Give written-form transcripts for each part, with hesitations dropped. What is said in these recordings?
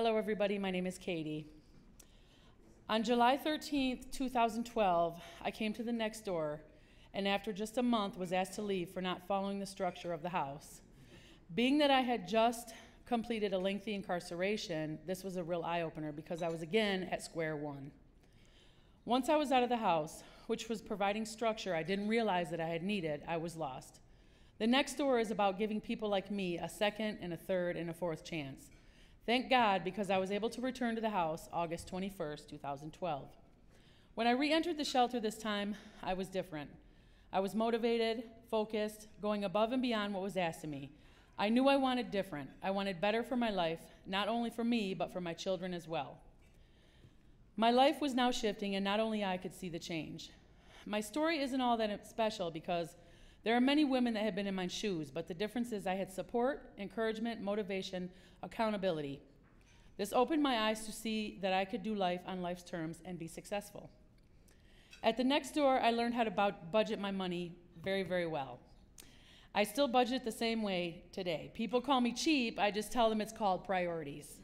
Hello, everybody. My name is Katie. On July 13th, 2012, I came to the next door, and after just a month was asked to leave for not following the structure of the house. Being that I had just completed a lengthy incarceration, this was a real eye-opener because I was again at square one. Once I was out of the house, which was providing structure I didn't realize that I had needed, I was lost. The next door is about giving people like me a second and a third and a fourth chance. Thank God, because I was able to return to the house August 21st, 2012. When I re-entered the shelter this time, I was different. I was motivated, focused, going above and beyond what was asked of me. I knew I wanted different. I wanted better for my life, not only for me, but for my children as well. My life was now shifting, and not only I could see the change. My story isn't all that special because there are many women that have been in my shoes, but the difference is I had support, encouragement, motivation, accountability. This opened my eyes to see that I could do life on life's terms and be successful. At the next door, I learned how to budget my money very, very well. I still budget the same way today. People call me cheap, I just tell them it's called priorities.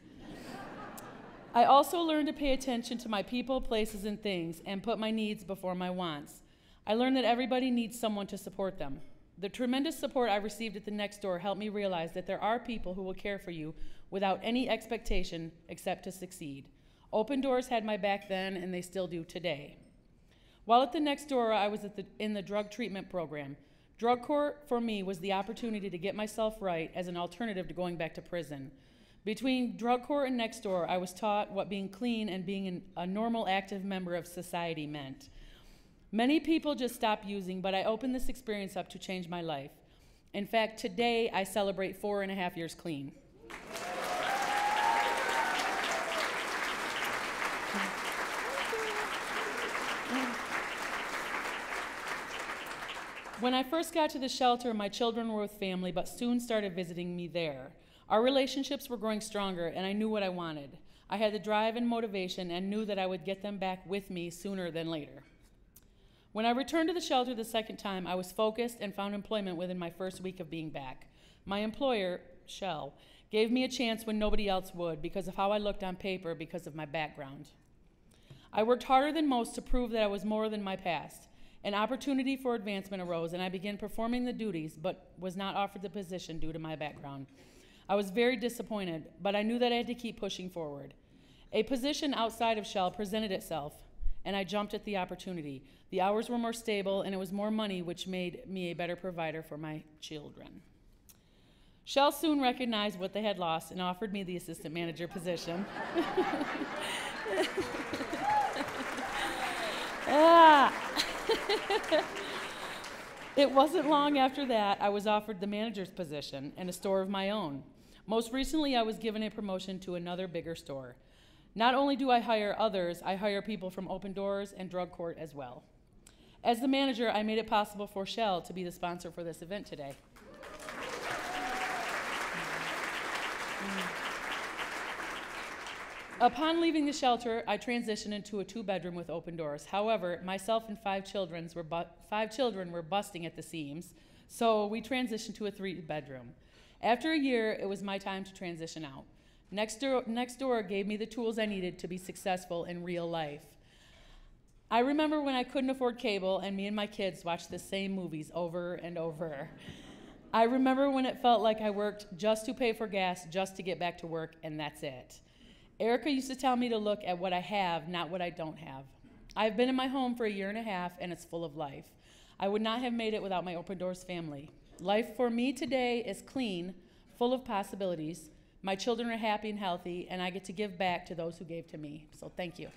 I also learned to pay attention to my people, places, and things, and put my needs before my wants. I learned that everybody needs someone to support them. The tremendous support I received at the next door helped me realize that there are people who will care for you without any expectation except to succeed. Open Doors had my back then, and they still do today. While at the next door, I was in the drug treatment program. Drug court for me was the opportunity to get myself right as an alternative to going back to prison. Between drug court and next door, I was taught what being clean and being a normal, active member of society meant. Many people just stop using, but I opened this experience up to change my life. In fact, today I celebrate 4.5 years clean. When I first got to the shelter, my children were with family, but soon started visiting me there. Our relationships were growing stronger, and I knew what I wanted. I had the drive and motivation and knew that I would get them back with me sooner than later. When I returned to the shelter the second time, I was focused and found employment within my first week of being back. My employer, Shell, gave me a chance when nobody else would because of how I looked on paper because of my background. I worked harder than most to prove that I was more than my past. An opportunity for advancement arose, and I began performing the duties, but was not offered the position due to my background. I was very disappointed, but I knew that I had to keep pushing forward. A position outside of Shell presented itself, and I jumped at the opportunity. The hours were more stable, and it was more money, which made me a better provider for my children. Shell soon recognized what they had lost and offered me the assistant manager position. It wasn't long after that I was offered the manager's position and a store of my own. Most recently, I was given a promotion to another bigger store. Not only do I hire others, I hire people from Open Doors and Drug Court as well. As the manager, I made it possible for Shell to be the sponsor for this event today. Upon leaving the shelter, I transitioned into a 2-bedroom with Open Doors. However, myself and 5 children were busting at the seams, so we transitioned to a 3-bedroom. After a year, it was my time to transition out. Next door gave me the tools I needed to be successful in real life. I remember when I couldn't afford cable and me and my kids watched the same movies over and over. I remember when it felt like I worked just to pay for gas, just to get back to work, and that's it. Erica used to tell me to look at what I have, not what I don't have. I've been in my home for 1.5 years, and it's full of life. I would not have made it without my Open Doors family. Life for me today is clean, full of possibilities. My children are happy and healthy, and I get to give back to those who gave to me. So thank you.